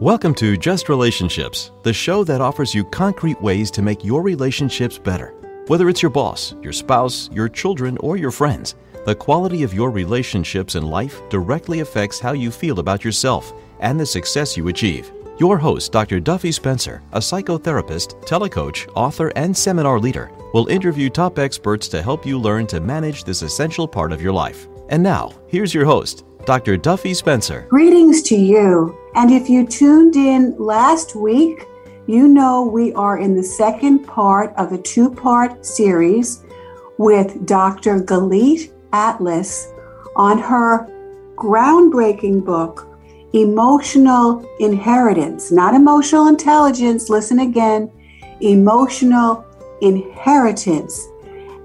Welcome to Just Relationships, the show that offers you concrete ways to make your relationships better. Whether it's your boss, your spouse, your children, or your friends, the quality of your relationships in life directly affects how you feel about yourself and the success you achieve. Your host, Dr. Duffy Spencer, a psychotherapist, telecoach, author, and seminar leader, will interview top experts to help you learn to manage this essential part of your life. And now, here's your host, Dr. Duffy Spencer. Greetings to you. And if you tuned in last week, you know we are in the second part of a two-part series with Dr. Galit Altas on her groundbreaking book, Emotional Inheritance, not emotional intelligence. Listen again, emotional inheritance.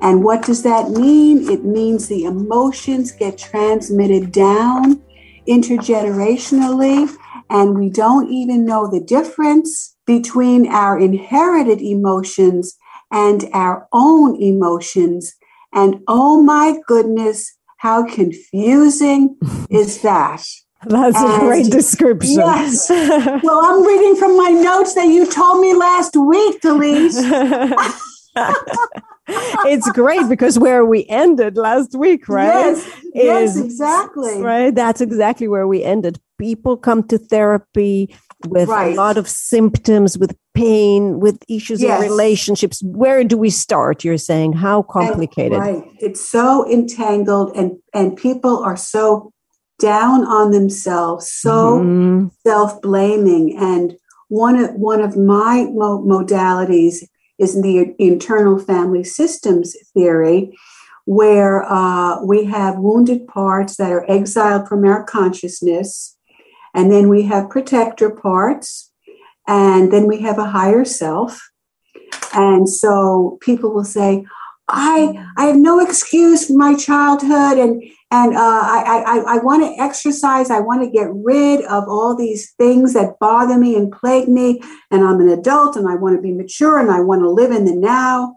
And what does that mean? It means the emotions get transmitted down intergenerationally, and we don't even know the difference between our inherited emotions and our own emotions. And oh my goodness, how confusing is that? That's a great description. Yes. Well, I'm reading from my notes that you told me last week, Galit. It's great because where we ended last week, right? Yes, exactly. Right. That's exactly where we ended. People come to therapy with a lot of symptoms, with pain, with issues in relationships. Where do we start? You're saying how complicated. Right. It's so entangled and people are so down on themselves, so self-blaming. And one of my modalities is in the internal family systems theory, where we have wounded parts that are exiled from our consciousness, and then we have protector parts, and then we have a higher self. And so people will say, I have no excuse for my childhood, and I want to exercise. I want to get rid of all these things that bother me and plague me. And I'm an adult, and I want to be mature, and I want to live in the now.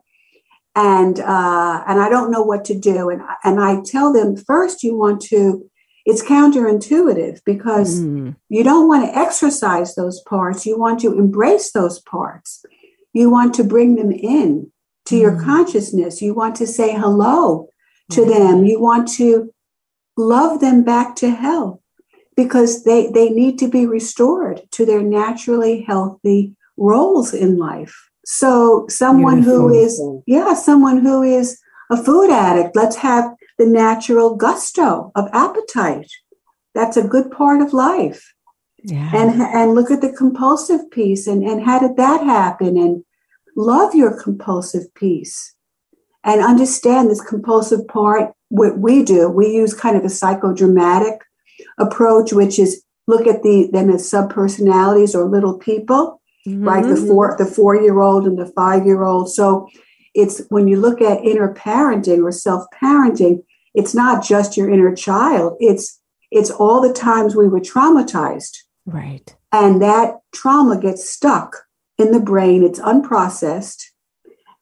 And I don't know what to do. And I tell them first, it's counterintuitive because you don't want to exercise those parts. You want to embrace those parts. You want to bring them in to your consciousness. You want to say hello to them. You want to love them back to health because they need to be restored to their naturally healthy roles in life. So someone who is a food addict, let's have the natural gusto of appetite. That's a good part of life. Yeah. And look at the compulsive piece and how did that happen? And love your compulsive piece and understand this compulsive part. What we do, we use kind of a psychodramatic approach, which is look at them as subpersonalities or little people, right? The 4-year-old and the 5-year-old. So it's when you look at inner parenting or self-parenting, it's not just your inner child. It's all the times we were traumatized. Right. And that trauma gets stuck in the brain. It's unprocessed.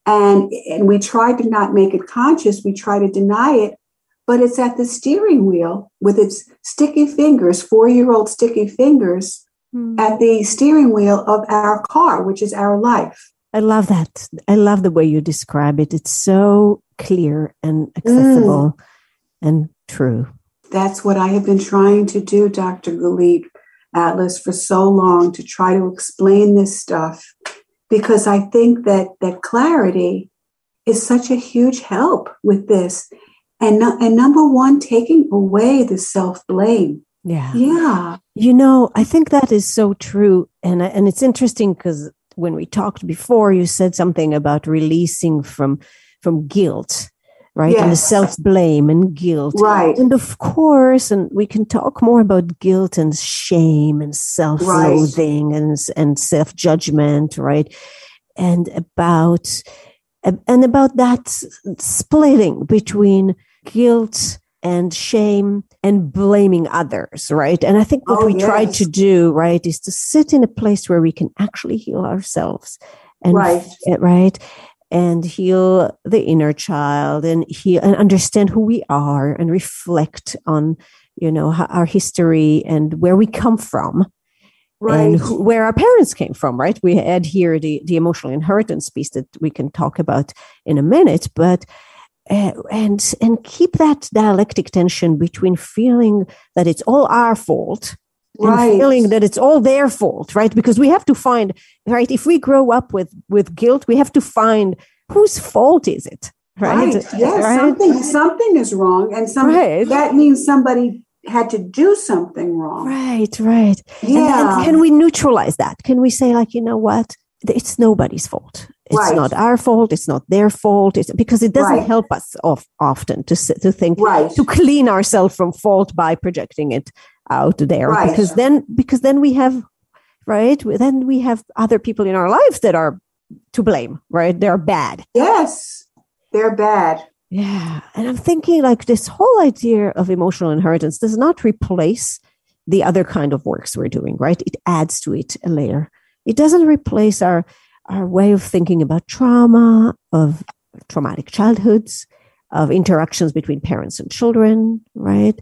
And we try to not make it conscious. We try to deny it, but it's at the steering wheel with its sticky fingers, 4-year-old sticky fingers at the steering wheel of our car, which is our life. I love that. I love the way you describe it. It's so clear and accessible and true. That's what I have been trying to do, Dr. Galit Altas, for so long, to try to explain this stuff, because I think that clarity is such a huge help with this. And number one, taking away the self-blame. Yeah. You know, I think that is so true. And it's interesting because when we talked before, you said something about releasing from guilt, right? Yes. And the self-blame and guilt. Right. And of course, and we can talk more about guilt and shame and self-loathing and self-judgment, right? And about that splitting between guilt and shame and blaming others, right? And I think what we try to do, right, is to sit in a place where we can actually heal ourselves and and heal the inner child and understand who we are and reflect on, our history and where we come from. Right. and where our parents came from, right? We add here the emotional inheritance piece that we can talk about in a minute, but and keep that dialectic tension between feeling that it's all our fault and feeling that it's all their fault, right? Because we have to find, right? If we grow up with guilt, we have to find whose fault is it, right? Yes, right? Something is wrong, and that means somebody had to do something wrong. Right. Yeah. And can we neutralize that? Can we say, like, you know what? It's nobody's fault. It's not our fault. It's not their fault. It's because it doesn't help us often to think, to clean ourselves from fault by projecting it out there. Right. Because then we have, then we have other people in our lives that are to blame, right? They're bad. Yes, they're bad. Yeah. And I'm thinking, like, this whole idea of emotional inheritance does not replace the other kind of works we're doing, right? It adds to it a layer. It doesn't replace our way of thinking about trauma, of traumatic childhoods, of interactions between parents and children, right?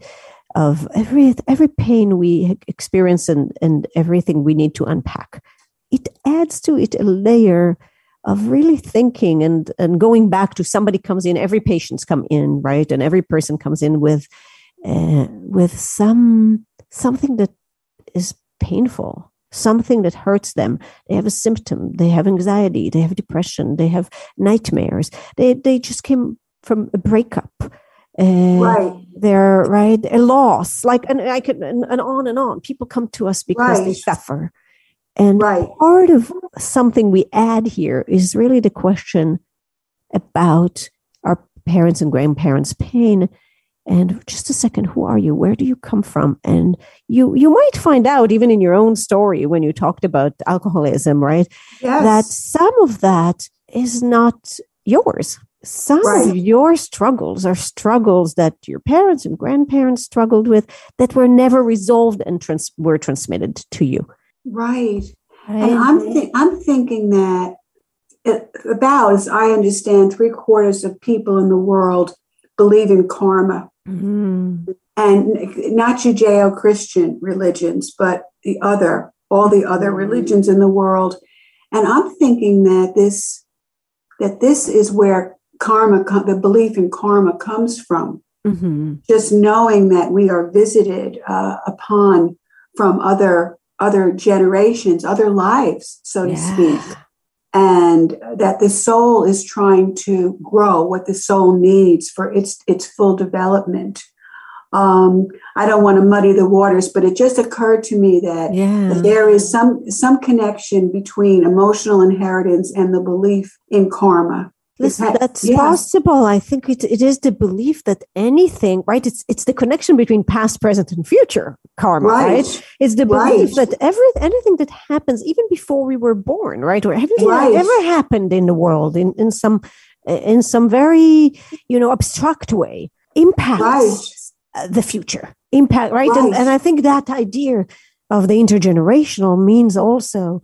Of every pain we experience and everything we need to unpack. It adds to it a layer of really thinking and going back to somebody comes in, every patient's come in, right? And every person comes in with something that is painful, something that hurts them. They have a symptom, they have anxiety, they have depression, they have nightmares. They just came from a breakup. They're a loss, and on and on. People come to us because they suffer. And part of something we add here is really the question about our parents and grandparents' pain. And just a second, who are you? Where do you come from? And you might find out, even in your own story, when you talked about alcoholism, right? Yes. That some of that is not yours. Some of your struggles are struggles that your parents and grandparents struggled with that were never resolved and were transmitted to you. Right. And I'm thinking that about, as I understand, 3/4 of people in the world believe in karma. Mm-hmm. And not Judeo-Christian religions, but all the other religions in the world. And I'm thinking that this is where karma, the belief in karma comes from. Mm-hmm. Just knowing that we are visited upon from other generations, other lives, so to speak. And that the soul is trying to grow what the soul needs for its full development. I don't want to muddy the waters, but it just occurred to me that there is some connection between emotional inheritance and the belief in karma. Listen, that's possible. I think it is the belief that anything, right? It's the connection between past, present, and future karma, right? It's the belief that anything that happens even before we were born, right? Or everything that ever happened in the world in some very, abstract way impacts the future. Impact, right? And I think that idea of the intergenerational means also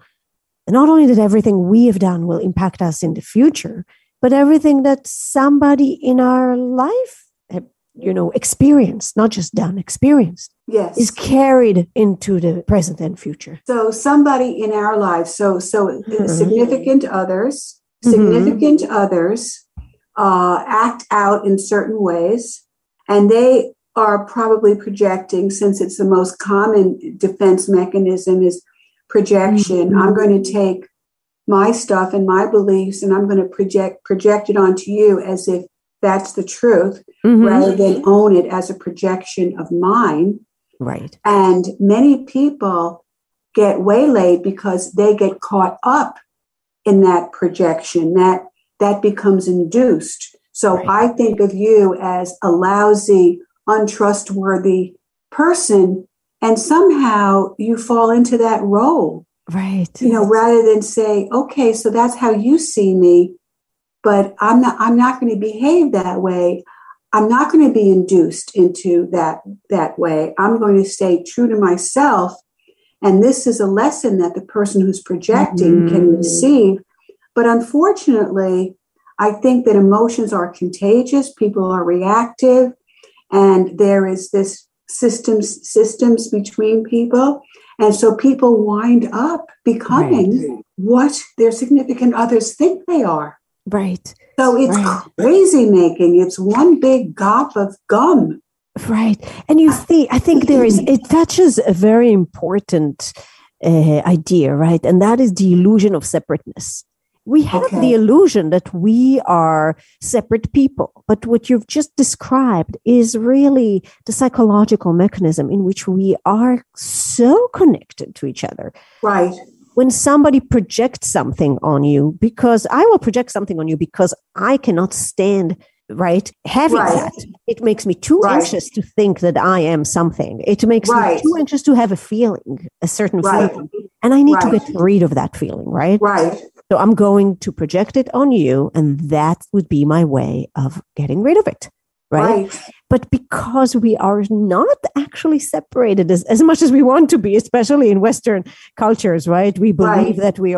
not only that everything we have done will impact us in the future, but everything that somebody in our life, experienced, not just done, experienced, is carried into the present and future. So somebody in our lives, significant others, act out in certain ways, and they are probably projecting, since it's the most common defense mechanism is projection. Mm-hmm. I'm going to take my stuff and my beliefs, and I'm going to project it onto you as if that's the truth, rather than own it as a projection of mine. Right. And many people get waylaid because they get caught up in that projection, that becomes induced. So I think of you as a lousy, untrustworthy person, and somehow you fall into that role. Right. Rather than say, okay, so that's how you see me, but I'm not going to behave that way. I'm not going to be induced into that way. I'm going to stay true to myself. And this is a lesson that the person who's projecting can receive. But unfortunately, I think that emotions are contagious. People are reactive, and there is this systems between people. And so people wind up becoming what their significant others think they are. Right. So it's crazy making. It's one big gop of gum. Right. And I think it touches a very important idea, right? And that is the illusion of separateness. We have the illusion that we are separate people, but what you've just described is really the psychological mechanism in which we are so connected to each other. Right. When somebody projects something on you, because I will project something on you because I cannot stand, having that. It makes me too anxious to think that I am something. It makes me too anxious to have a feeling, a certain feeling. And I need to get rid of that feeling, right? Right. So I'm going to project it on you, and that would be my way of getting rid of it, right? But because we are not actually separated as much as we want to be, especially in Western cultures, right? We believe that we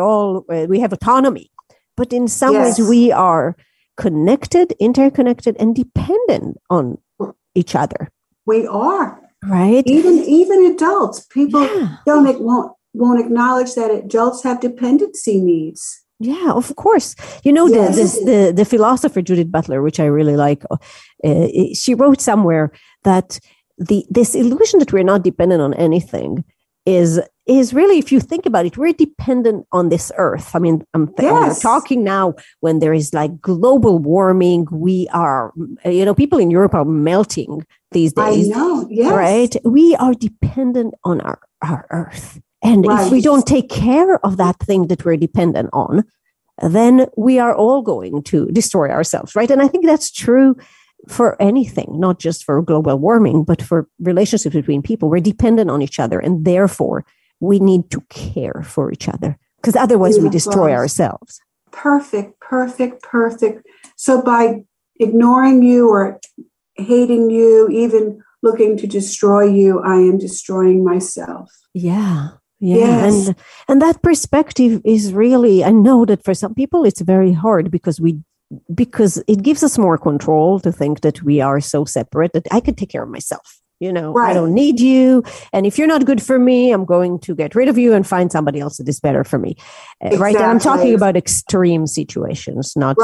have autonomy, but in some ways we are connected, interconnected, and dependent on each other. We are. Right. Even adults, people won't acknowledge that adults have dependency needs. Yeah, of course. You know, the philosopher Judith Butler, which I really like, she wrote somewhere that this illusion that we're not dependent on anything is really, if you think about it, we're dependent on this earth. I mean, we're talking now when there is like global warming. We are, people in Europe are melting these days. I know, yes. Right? We are dependent on our earth. And if we don't take care of that thing that we're dependent on, then we are all going to destroy ourselves, right? And I think that's true for anything, not just for global warming, but for relationships between people. We're dependent on each other, and therefore we need to care for each other, because otherwise we destroy ourselves. Perfect. So by ignoring you or hating you, even looking to destroy you, I am destroying myself. Yeah. Yes. And that perspective is really, I know that for some people it's very hard because it gives us more control to think that we are so separate that I can take care of myself. I don't need you. And if you're not good for me, I'm going to get rid of you and find somebody else that is better for me. Right. And I'm talking about extreme situations, not,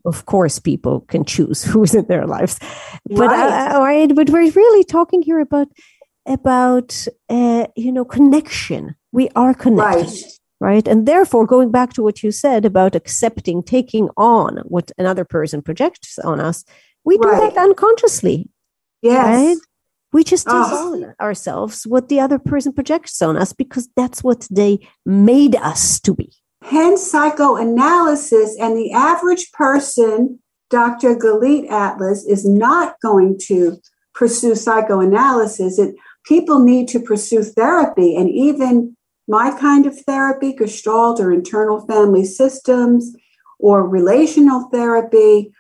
of course, people can choose who's in their lives. But, but we're really talking here about connection. We are connected. Right. And therefore, going back to what you said about accepting, taking on what another person projects on us, we do that unconsciously. Yes. Right? We just take on ourselves what the other person projects on us because that's what they made us to be. Hence psychoanalysis, and the average person, Dr. Galit Altas, is not going to pursue psychoanalysis. People need to pursue therapy, and even my kind of therapy, Gestalt or internal family systems or relational therapy.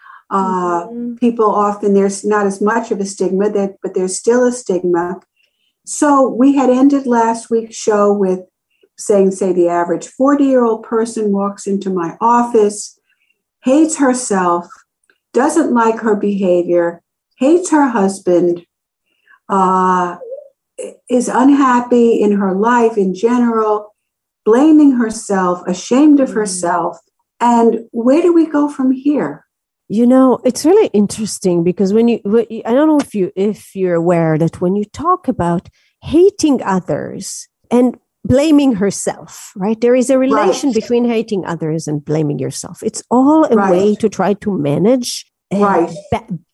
People often, there's not as much of a stigma, but there's still a stigma. So we had ended last week's show with saying, the average 40-year-old person walks into my office, hates herself, doesn't like her behavior, hates her husband, is unhappy in her life in general, blaming herself, ashamed of herself. And where do we go from here? It's really interesting because I don't know if you're aware that when you talk about hating others and blaming herself, right? There is a relation between hating others and blaming yourself. It's all a way to try to manage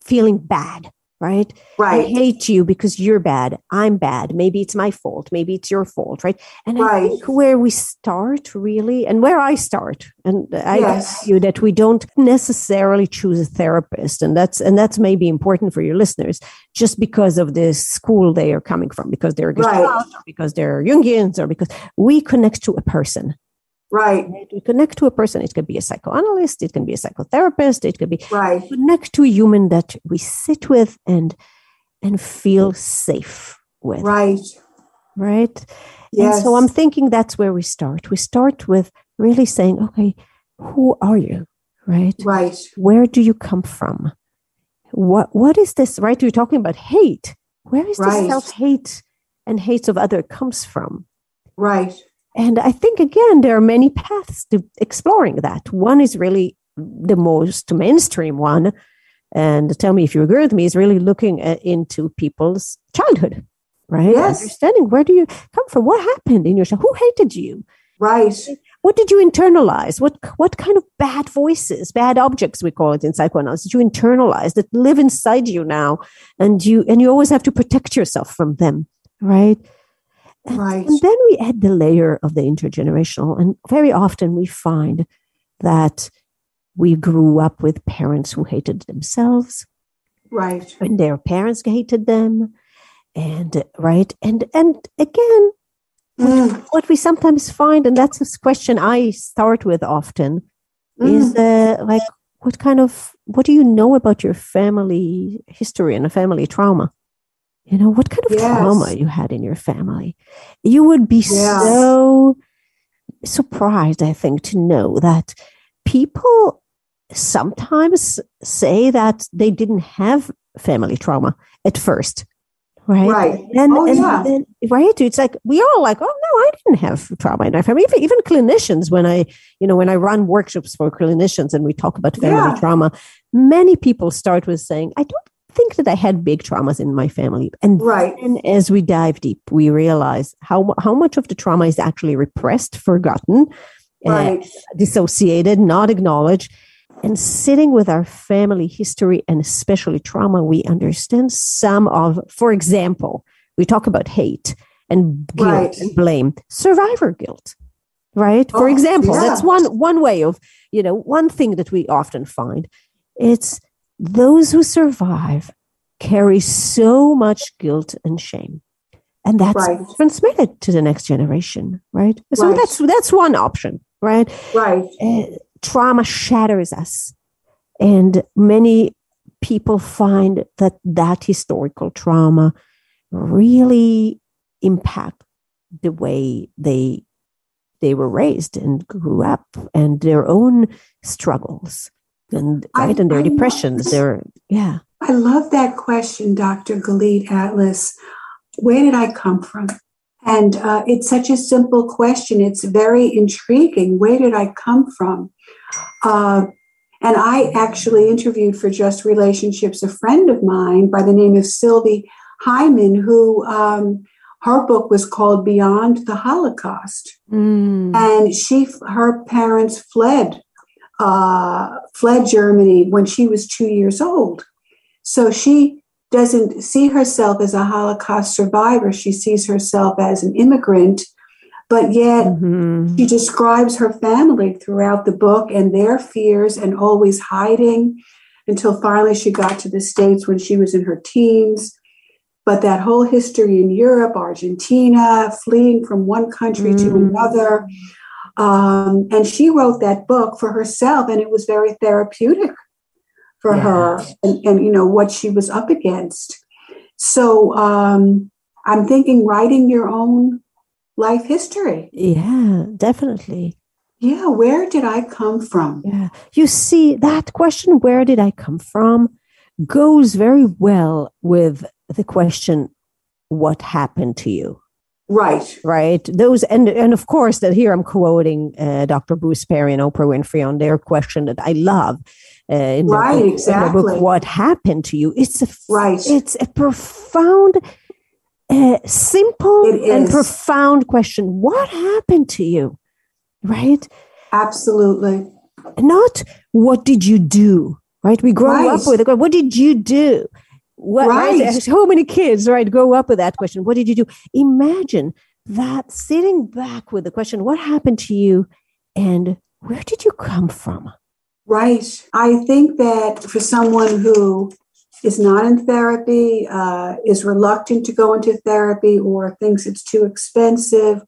feeling bad. Right? I hate you because you're bad. I'm bad. Maybe it's my fault. Maybe it's your fault. Right. And I think where we start really, and where I start, and I argue that we don't necessarily choose a therapist. And that's maybe important for your listeners, just because of the school they are coming from, because they're Gestalt, or because they're Jungians, or because we connect to a person. Right. We connect to a person. It could be a psychoanalyst. It can be a psychotherapist. It could be connect to a human that we sit with and feel safe with. Right. Yes. And so I'm thinking that's where we start. We start with really saying, okay, who are you? Right. Where do you come from? What is this? Right. You're talking about hate. Where is this self-hate and hate of other comes from? Right. And I think, again, there are many paths to exploring that. One is really the most mainstream one. And tell me if you agree with me, is really looking into people's childhood, right? Yes. Understanding, where do you come from? What happened in your child? Who hated you? Right. What did you internalize? What kind of bad voices, bad objects, we call it in psychoanalysis, did you internalize that live inside you now? And you always have to protect yourself from them, right? Right. And then we add the layer of the intergenerational. And very often we find that we grew up with parents who hated themselves. Right. And their parents hated them. And right. And again, what we sometimes find, and that's a question I start with often, is like, what do you know about your family history and a family trauma? You know, what kind of trauma you had in your family? You would be so surprised, I think, to know that people sometimes say that they didn't have family trauma at first. Right. Right. Then, right. It's like, we all like, oh no, I didn't have trauma in our family. Even clinicians, when I run workshops for clinicians and we talk about family trauma, many people start with saying, I don't think that I had big traumas in my family. And then as we dive deep, we realize how much of the trauma is actually repressed, forgotten, dissociated, not acknowledged. And sitting with our family history and especially trauma, we understand some of, for example, we talk about hate and guilt and blame, survivor guilt, right? For example, that's one way of, one thing that we often find. It's those who survive carry so much guilt and shame. And that's transmitted to the next generation, right? So that's one option, right? Right. Trauma shatters us. And many people find that historical trauma really impact the way they were raised and grew up and their own struggles and their depressions. I love that question, Dr. Galit Atlas. Where did I come from? And it's such a simple question. It's very intriguing. Where did I come from? And I actually interviewed for Just Relationships a friend of mine by the name of Sylvie Hyman, who her book was called Beyond the Holocaust. And her parents fled Germany when she was 2 years old. So she doesn't see herself as a Holocaust survivor. She sees herself as an immigrant, but yet she describes her family throughout the book and their fears and always hiding until finally she got to the States when she was in her teens. But that whole history in Europe, Argentina, fleeing from one country to another. And she wrote that book for herself, and it was very therapeutic for her and what she was up against. So I'm thinking writing your own life history. Yeah, definitely. Yeah, where did I come from? Yeah. You see, that question, where did I come from, goes very well with the question, what happened to you? Right. Right. Those, and of course, that here I'm quoting Dr. Bruce Perry and Oprah Winfrey on their question that I love. In the book, What Happened to You? It's a profound, simple and profound question. What happened to you? Right? Absolutely. Not what did you do? Right? We grow up with it. What did you do? Right? So many kids, grow up with that question. What did you do? Imagine that, sitting back with the question, what happened to you and where did you come from? Right. I think that for someone who is not in therapy, is reluctant to go into therapy, or thinks it's too expensive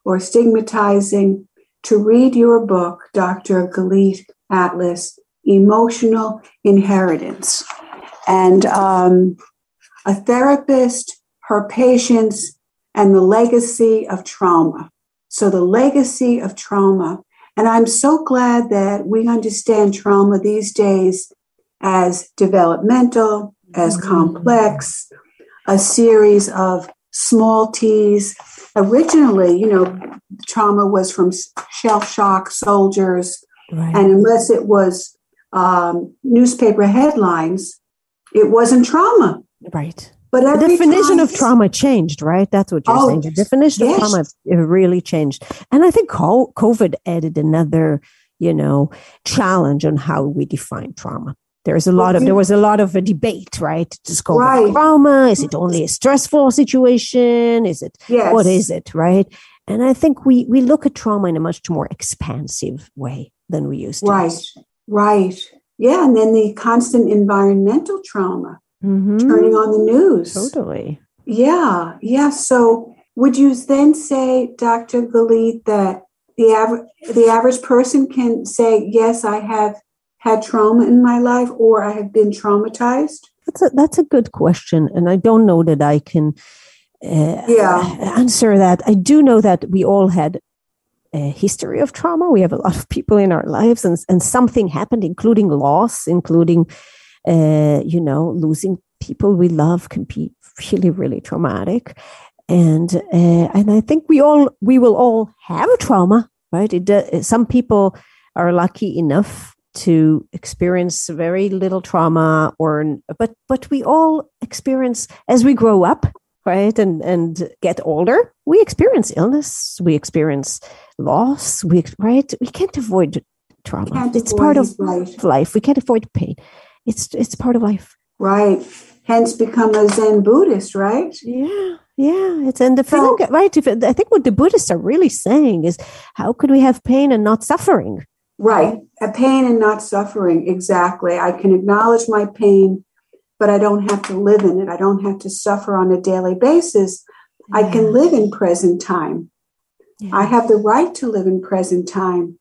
or stigmatizing, to read your book, Dr. Galit Atlas, Emotional Inheritance. And a therapist, her patients, and the legacy of trauma. So the legacy of trauma. And I'm so glad that we understand trauma these days as developmental, as complex, a series of small t's. Originally, trauma was from shell shock soldiers. Right. And unless it was newspaper headlines, it wasn't trauma. Right. But the definition of trauma changed, right? That's what you're saying. The definition of trauma really changed. And I think COVID added another, challenge on how we define trauma. There was a lot of a debate, right? Is COVID trauma? Is it only a stressful situation? What is it, right? And I think we look at trauma in a much more expansive way than we used to. Right. Yeah. And then the constant environmental trauma. Turning on the news. Totally. Yeah. So would you then say, Dr. Galit, that the average person can say, yes, I have had trauma in my life, or I have been traumatized? That's a good question. And I don't know that I can answer that. I do know that we all had a history of trauma. We have a lot of people in our lives, and something happened, including loss, including losing people we love can be really, really traumatic. And I think we will all have a trauma, right? Some people are lucky enough to experience very little trauma, but we all experience as we grow up, right? And get older, we experience illness, we experience loss, right? We can't avoid trauma. It's part of life. We can't avoid pain. It's part of life. Right. Hence become a Zen Buddhist, right? Yeah. It's and the feeling, right? I think what the Buddhists are really saying is, how could we have pain and not suffering? Right. A pain and not suffering. Exactly. I can acknowledge my pain, but I don't have to live in it. I don't have to suffer on a daily basis. Yeah. I can live in present time. Yeah. I have the right to live in present time.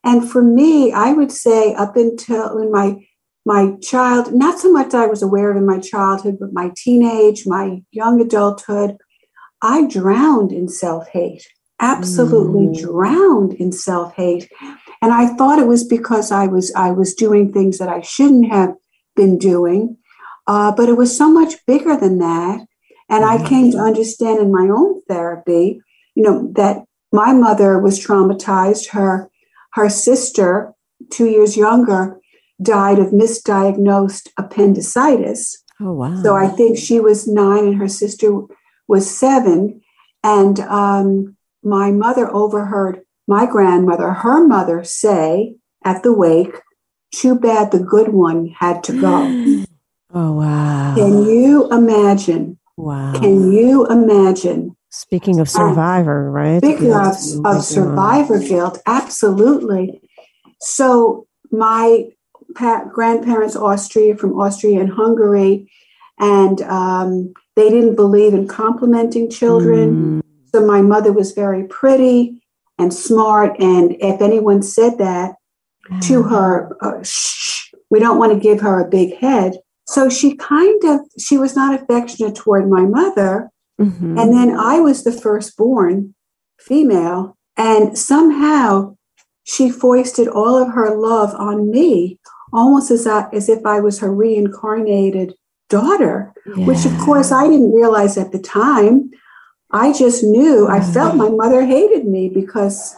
And for me, I would say up until in my child, not so much that I was aware of in my childhood, but my teenage, my young adulthood, I drowned in self-hate, absolutely drowned in self-hate. And I thought it was because I was doing things that I shouldn't have been doing, but it was so much bigger than that. And I came to understand in my own therapy, that my mother was traumatized. Her sister, 2 years younger, died of misdiagnosed appendicitis. Oh, wow. So I think she was 9 and her sister was 7. And my mother overheard my grandmother, her mother, say at the wake, "Too bad the good one had to go." Oh, wow. Can you imagine? Wow. Can you imagine? Speaking of survivor, right? Speaking of survivor guilt, absolutely. So my grandparents from Austria and Hungary, and they didn't believe in complimenting children. So my mother was very pretty and smart, and if anyone said that to her, shh, we don't want to give her a big head. So she was not affectionate toward my mother. And then I was the firstborn female, and somehow she foisted all of her love on me, almost as if I was her reincarnated daughter, which of course I didn't realize at the time. I just knew, I felt my mother hated me because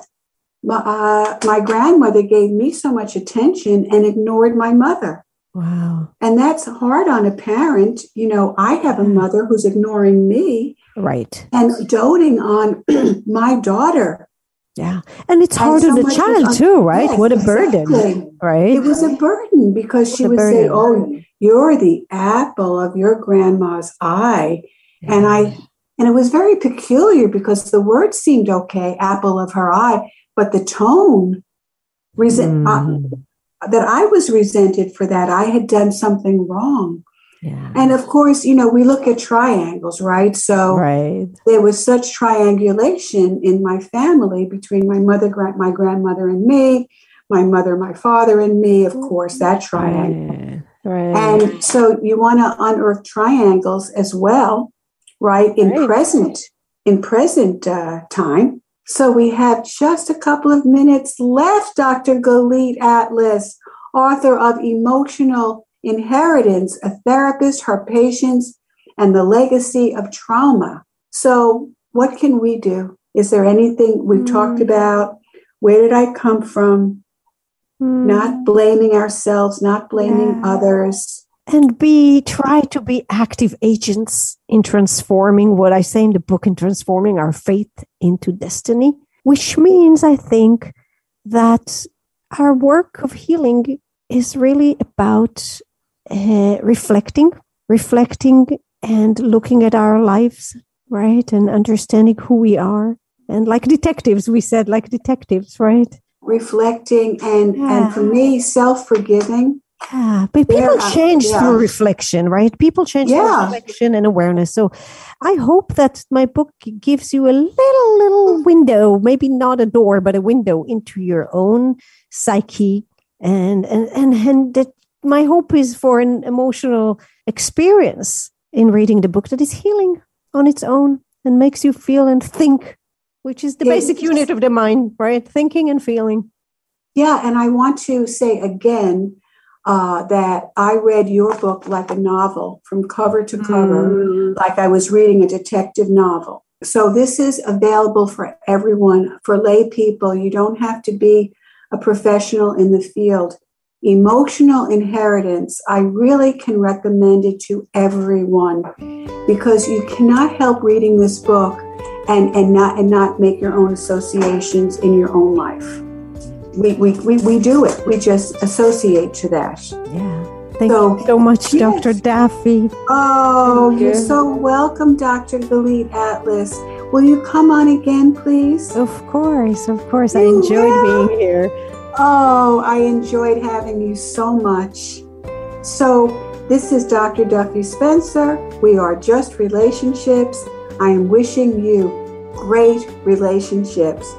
my grandmother gave me so much attention and ignored my mother. Wow. And that's hard on a parent. I have a mother who's ignoring me. Right. And doting on my daughter. Yeah. And it's hard on the child too, right? Yes, what a burden, right? It was a burden because she would say, "Oh, you're the apple of your grandma's eye." Yeah. And it was very peculiar because the word seemed okay, apple of her eye, but the tone, that I was resented for that. I had done something wrong. Yeah. And of course, we look at triangles, right? So there was such triangulation in my family between my mother, my grandmother and me, my mother, my father and me, of course, that triangle. Right. And so you want to unearth triangles as well, right? In present time. So we have just a couple of minutes left, Dr. Galit Altas, author of Emotional Inheritance, a therapist, her patients, and the legacy of trauma. So what can we do? Is there anything we've talked about? Where did I come from? Not blaming ourselves, not blaming others. And try to be active agents in transforming what I say in the book, in transforming our faith into destiny, which means, I think, that our work of healing is really about reflecting and looking at our lives, right? And understanding who we are. And like detectives, right? Reflecting and for me, self-forgiving. Yeah, but people change through reflection, right? People change through reflection and awareness. So I hope that my book gives you a little window, maybe not a door, but a window into your own psyche. And that my hope is for an emotional experience in reading the book that is healing on its own and makes you feel and think, which is the basic unit of the mind, right? Thinking and feeling. Yeah, and I want to say again, that I read your book like a novel from cover to cover, like I was reading a detective novel. So this is available for everyone, for lay people. You don't have to be a professional in the field. Emotional Inheritance, I really can recommend it to everyone because you cannot help reading this book and not make your own associations in your own life. We do it. We just associate to that. Yeah. Thank you so much, Dr. Duffy. Oh, you're so welcome, Dr. Galit Altas. Will you come on again, please? Of course. I enjoyed being here. Oh, I enjoyed having you so much. So this is Dr. Duffy Spencer. We are Just Relationships. I am wishing you great relationships.